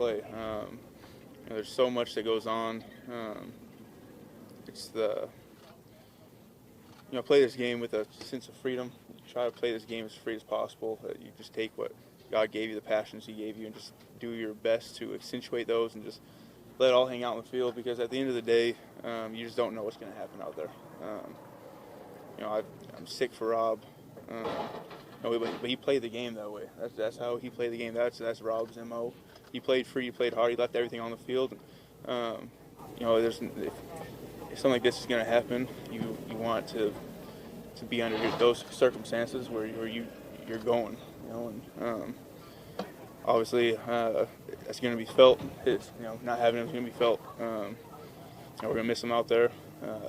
play. There's so much that goes on. It's play this game with a sense of freedom. Try to play this game as free as possible. You just take what God gave you, the passions He gave you, and just do your best to accentuate those and just let it all hang out in the field, because at the end of the day, you just don't know what's going to happen out there. I'm sick for Rob. But he played the game that way. That's how he played the game. That's Rob's MO. He played free, he played hard, he left everything on the field. If something like this is going to happen, you want to be under those circumstances where you're going. Obviously, that's going to be felt. Not having him is going to be felt. We're going to miss him out there.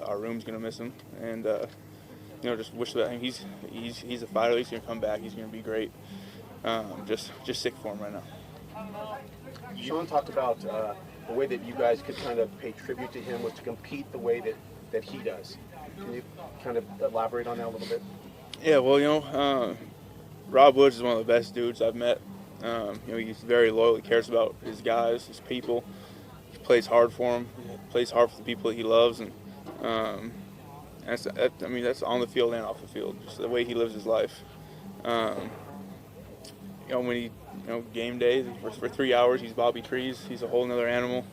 Our room's going to miss him, and just wish that he's a fighter. He's going to come back. He's going to be great. Just sick for him right now. Sean talked about the way that you guys could kind of pay tribute to him was to compete the way that he does. Can you kind of elaborate on that a little bit? Yeah, well, Rob Woods is one of the best dudes I've met. He's very loyal. He cares about his guys, his people. He plays hard for them. He plays hard for the people that he loves, and that's on the field and off the field. Just the way he lives his life. When he, game days for 3 hours, he's Bobby Trees. He's a whole nother animal,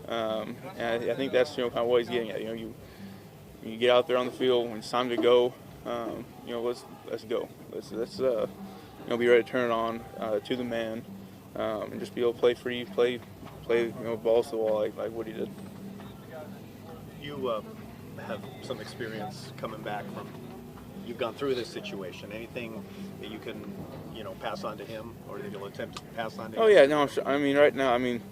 and I think that's kind of what he's getting at. You get out there on the field when it's time to go. Let's go. Let's be ready to turn it on to the man, and just be able to play free, play balls to the wall like what he did. You have some experience coming back from. You've gone through this situation. Anything that you can, pass on to him, or that you'll attempt to pass on to him? Oh yeah, no. Right now, I'm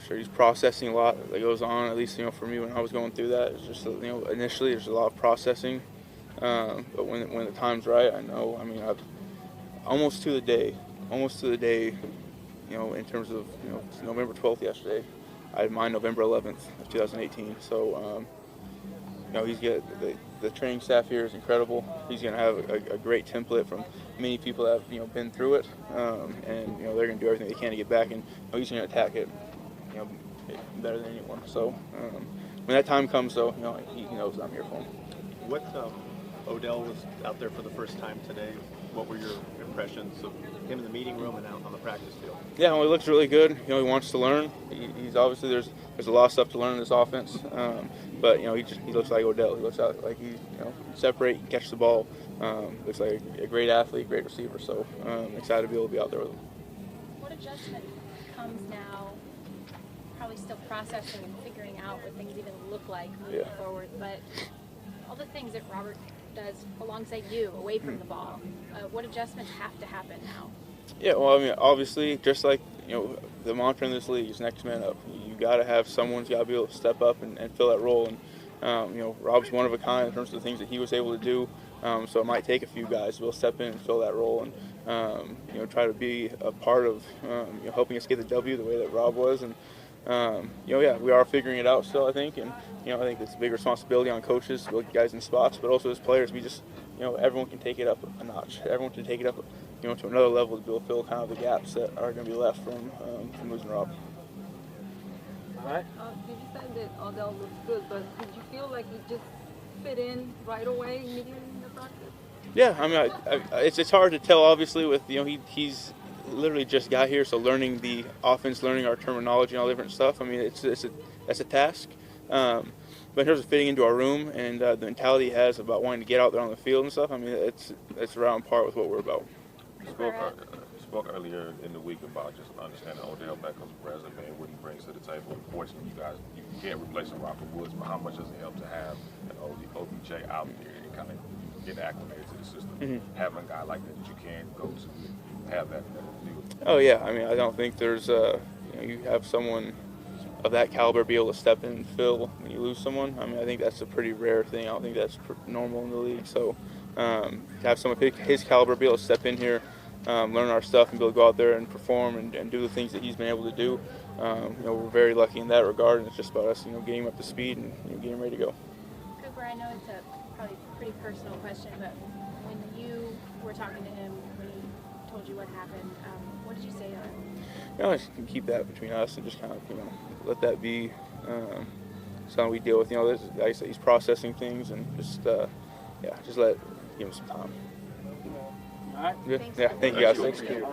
sure he's processing a lot that goes on. At least for me when I was going through that, it's just initially there's a lot of processing, but when the time's right, I know. I've almost to the day, in terms of November 12th yesterday. I had mine November 11th of 2018. So he's got the training staff here is incredible. He's going to have a great template from many people that have been through it, and they're going to do everything they can to get back, and he's going to attack it better than anyone. So when that time comes, though, he knows I'm here for him. What Odell was out there for the first time today. What were your impressions of him in the meeting room and out on the practice field? Yeah, well, he looks really good. He wants to learn. He's obviously there's a lot of stuff to learn in this offense, but he looks like Odell. He looks like he separate, catch the ball. Looks like a great athlete, great receiver. So excited to be able to be out there with him. What adjustment comes now? Probably still processing and figuring out what things even look like moving forward, but all the things that Robert does alongside you, away from the ball. What adjustments have to happen now? Yeah, well, obviously, just like the mantra in this league is next man up. You got to have someone's got to be able to step up and fill that role. And Rob's one of a kind in terms of the things that he was able to do. So it might take a few guys to be able to step in and fill that role, and try to be a part of helping us get the W the way that Rob was. And we are figuring it out still, I think, and I think it's a big responsibility on coaches to get guys in spots, but also as players, we just everyone can take it up a notch. Everyone can take it up to another level to be able to fill kind of the gaps that are going to be left from losing Rob. All right. Did you say that Odell looks good, but did you feel like he just fit in right away immediately in the practice? Yeah, it's hard to tell, obviously, with he's literally just got here, so learning the offense, learning our terminology and all different stuff. That's a task. But in terms of fitting into our room and the mentality he has about wanting to get out there on the field and stuff, it's around par with what we're about. Spoke earlier in the week about just understanding Odell Beckham's resume and what he brings to the table. Unfortunately, you can't replace a Robert Woods, but how much does it help to have an OBJ out there and kind of get acclimated to the system? Mm-hmm. Having a guy like that you can go to have that field. Oh yeah, I don't think there's you have someone of that caliber be able to step in and fill when you lose someone. I think that's a pretty rare thing. I don't think that's normal in the league. So to have someone his caliber be able to step in here, learn our stuff, and be able to go out there and perform and do the things that he's been able to do, we're very lucky in that regard. And it's just about us, getting him up to speed and getting ready to go. Cooper, I know it's probably a pretty personal question, but when you were talking to him, when he told you what happened, what did you say to him? just keep that between us and just kind of let that be something we deal with. Like I said, he's processing things and just just give him some time. All right. Good. Thanks. Yeah, thank you guys. Thank Thanks. you.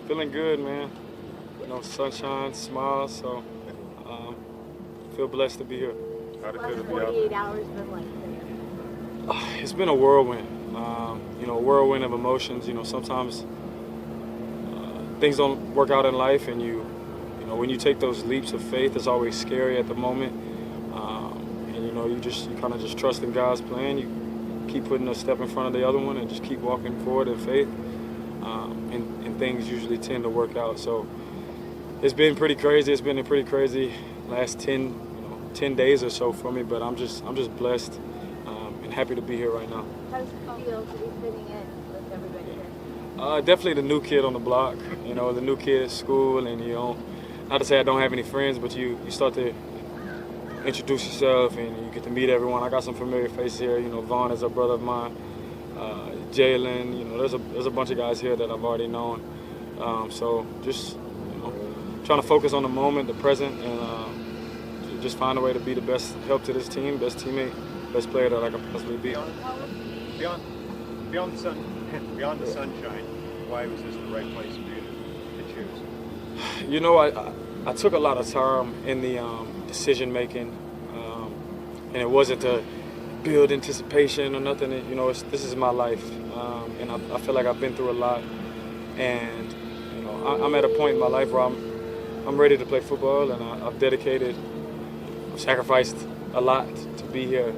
Feeling good, man. Sunshine, smiles, so feel blessed to be here. How did it Last feel to be out 48 there? hours been like for you? It's been a whirlwind, a whirlwind of emotions. Sometimes things don't work out in life, and when you take those leaps of faith, it's always scary at the moment. And you kind of just trust in God's plan. You keep putting a step in front of the other one, and just keep walking forward in faith. And things usually tend to work out. So it's been pretty crazy. It's been a pretty crazy last 10 days or so for me. But I'm just blessed and happy to be here right now. How does it feel to be fitting in with everybody here? Definitely the new kid on the block. The new kid at school, and not to say I don't have any friends, but you start to introduce yourself and you get to meet everyone. I got some familiar faces here. Vaughn is a brother of mine. Jalen, there's a bunch of guys here that I've already known. So just trying to focus on the moment, the present, and just find a way to be the best help to this team, best teammate, best player that I can possibly be. Beyond the sunshine, why was this the right place for you to choose? I took a lot of time in the decision making, and it wasn't to build anticipation or nothing. This is my life, and I feel like I've been through a lot, and I'm at a point in my life where I'm ready to play football, and I've sacrificed a lot to be here,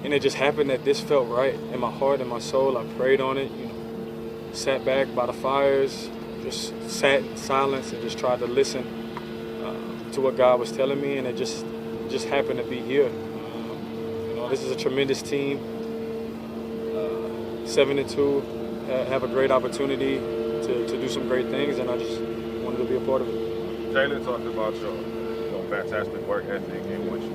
and it just happened that this felt right in my heart and my soul. I prayed on it, sat back by the fires, just sat in silence and just tried to listen to what God was telling me, and it just happened to be here. This is a tremendous team, 7-2, have a great opportunity to do some great things, and I just wanted to be a part of it. Jalen talked about your fantastic work ethic and what you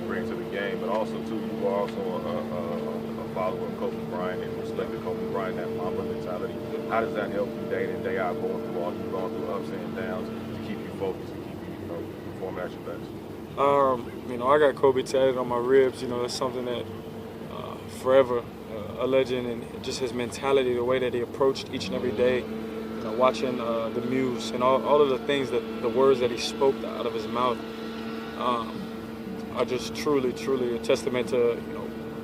bring to the game, but also too, you are also a follower of Kobe Bryant and respected Kobe Bryant, that Mamba mentality. How does that help you day in, day out, going through all you've gone through ups and downs to keep you focused and keep you performing at your best? I got Kobe tatted on my ribs. That's something that forever a legend, and just his mentality, the way that he approached each and every day. Watching the muse and all of the things the words that he spoke out of his mouth are just truly a testament to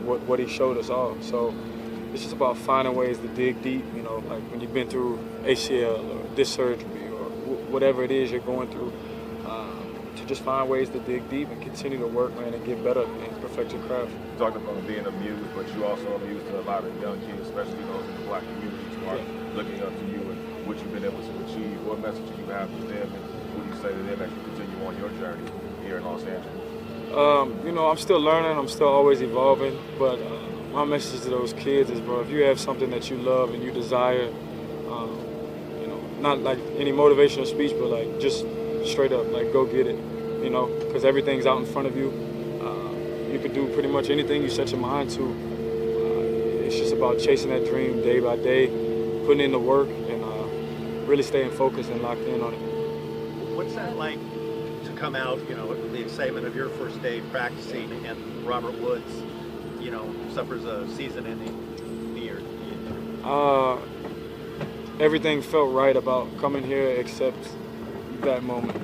what he showed us all. So it's just about finding ways to dig deep. Like when you've been through ACL or disc surgery or whatever it is you're going through. To just find ways to dig deep and continue to work, man, and get better and perfect your craft. You talked about being amused, but you also amused to a lot of young kids, especially those in the black community, who are looking up to you and what you've been able to achieve. What message do you have for them, and what do you say to them as you continue on your journey here in Los Angeles? I'm still learning. I'm still always evolving. But my message to those kids is, bro, if you have something that you love and you desire, not like any motivational speech, but like just straight up, like go get it. Because everything's out in front of you. You can do pretty much anything you set your mind to. It's just about chasing that dream day by day, putting in the work, and really staying focused and locked in on it. What's that like to come out, the excitement of your first day practicing, and Robert Woods, suffers a season-ending knee injury? Everything felt right about coming here except that moment,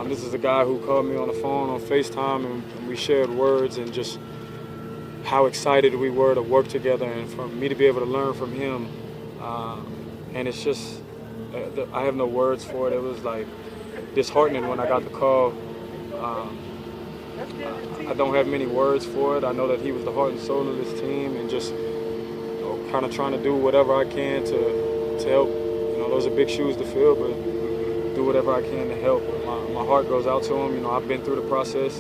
This is a guy who called me on the phone on FaceTime, and we shared words and just how excited we were to work together, and for me to be able to learn from him. And it's just, I have no words for it. It was like disheartening when I got the call. I don't have many words for it. I know that he was the heart and soul of this team, and just kind of trying to do whatever I can to help. Those are big shoes to fill, but do whatever I can to help. My heart goes out to him. I've been through the process,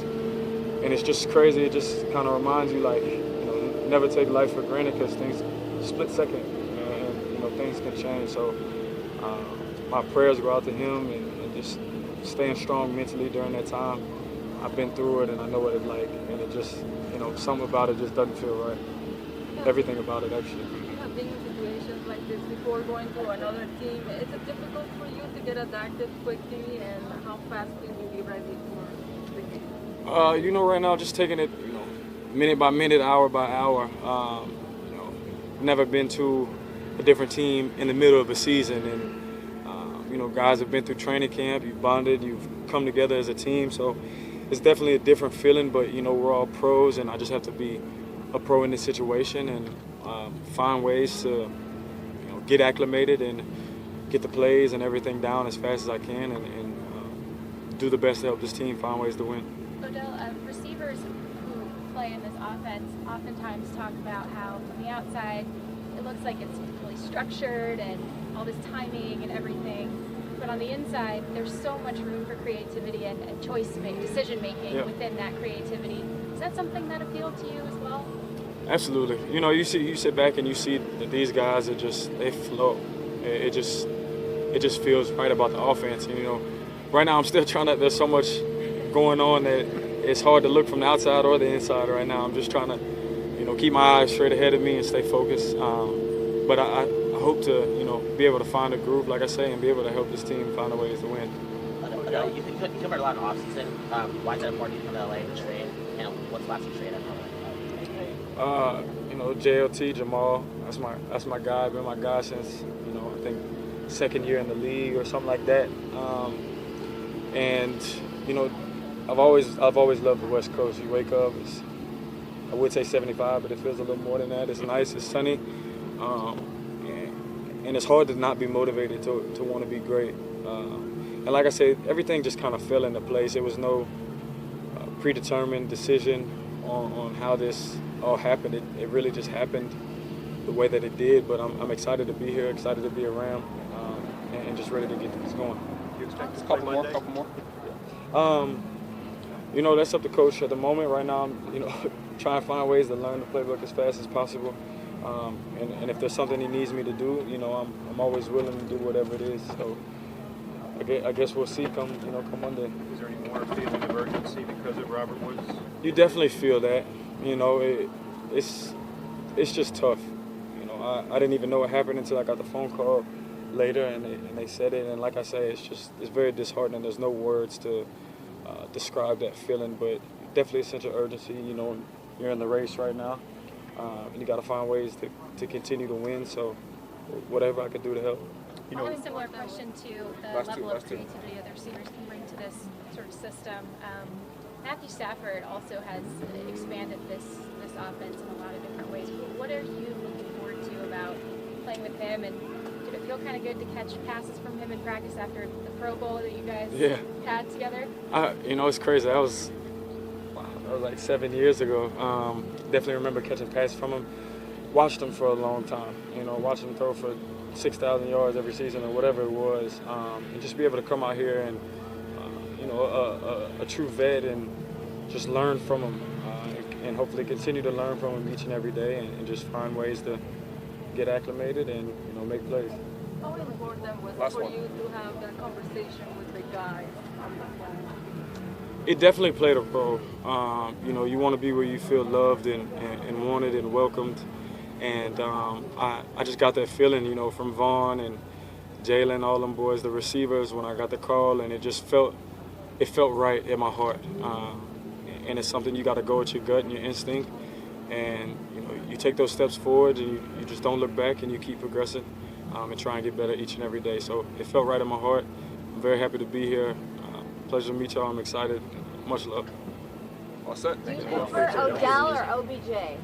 and it's just crazy. It just kind of reminds you, like, never take life for granted, because things split second, and things can change. So my prayers go out to him, and just staying strong mentally during that time. I've been through it, and I know what it's like, and it just, something about it just doesn't feel right. Everything about it, actually. You have been in situations like this before, going to another team. Is it difficult for you to get adapted quickly, and how fast can you be ready for the game? Right now, just taking it, minute by minute, hour by hour. Never been to a different team in the middle of a season, and guys have been through training camp. You've bonded, you've come together as a team, so it's definitely a different feeling. But we're all pros, and I just have to be a pro in this situation and find ways to get acclimated and get the plays and everything down as fast as I can, and do the best to help this team find ways to win. Odell, receivers who play in this offense oftentimes talk about how from the outside it looks like it's really structured and all this timing and everything, but on the inside there's so much room for creativity and decision making within that creativity. Is that something that appealed to you as well? Absolutely. You sit back and you see that these guys they flow. It just feels right about the offense. Right now I'm still trying to. There's so much going on that it's hard to look from the outside or the inside right now. I'm just trying to, keep my eyes straight ahead of me and stay focused. But I hope to, be able to find a groove, like I say, and be able to help this team find a ways to win. You covered a lot in offseason. Why is that important to come to LA to trade? And what's the last trade at LA? JLT, Jamal, that's my guy, been my guy since, I think second year in the league or something like that. I've always loved the West Coast. You wake up, I would say 75, but it feels a little more than that. It's nice, it's sunny, and it's hard to not be motivated to want to be great. And like I said, everything just kind of fell into place. It was no predetermined decision on how this all happened. It really just happened the way that it did. But I'm excited to be here, excited to be around, and just ready to get things going. You expect A couple more. That's up to coach at the moment. Right now, I'm trying to find ways to learn the playbook as fast as possible. And if there's something he needs me to do, I'm always willing to do whatever it is. So I guess we'll see come Monday. Is there any more feeling of urgency because of Robert Woods? You definitely feel that. It's just tough. I didn't even know what happened until I got the phone call later, and they said it. And like I say, it's very disheartening. There's no words to describe that feeling, but definitely a sense of urgency. You're in the race right now, and you got to find ways to continue to win. So whatever I could do to help. I have a similar question to the level of creativity that the receivers can bring to this sort of system. Matthew Stafford also has expanded this offense in a lot of different ways. What are you looking forward to about playing with him, and did it feel kind of good to catch passes from him in practice after the Pro Bowl that you guys had together? It's crazy. That was like 7 years ago. Definitely remember catching passes from him. Watched him for a long time. Watched him throw for 6,000 yards every season or whatever it was, and just be able to come out here and a true vet and just learn from him, and hopefully continue to learn from him each and every day, and just find ways to get acclimated and make plays. How important was it for you to have that conversation with the guys on the phone? It definitely played a role. You want to be where you feel loved and wanted and welcomed. And I just got that feeling, from Vaughn and Jalen, all them boys, the receivers, when I got the call, and it felt right in my heart. And it's something you got to go with your gut and your instinct. And, you take those steps forward, and you just don't look back, and you keep progressing and try and get better each and every day. So it felt right in my heart. I'm very happy to be here. Pleasure to meet y'all. I'm excited. Much love. All set. Do you prefer Odell or OBJ?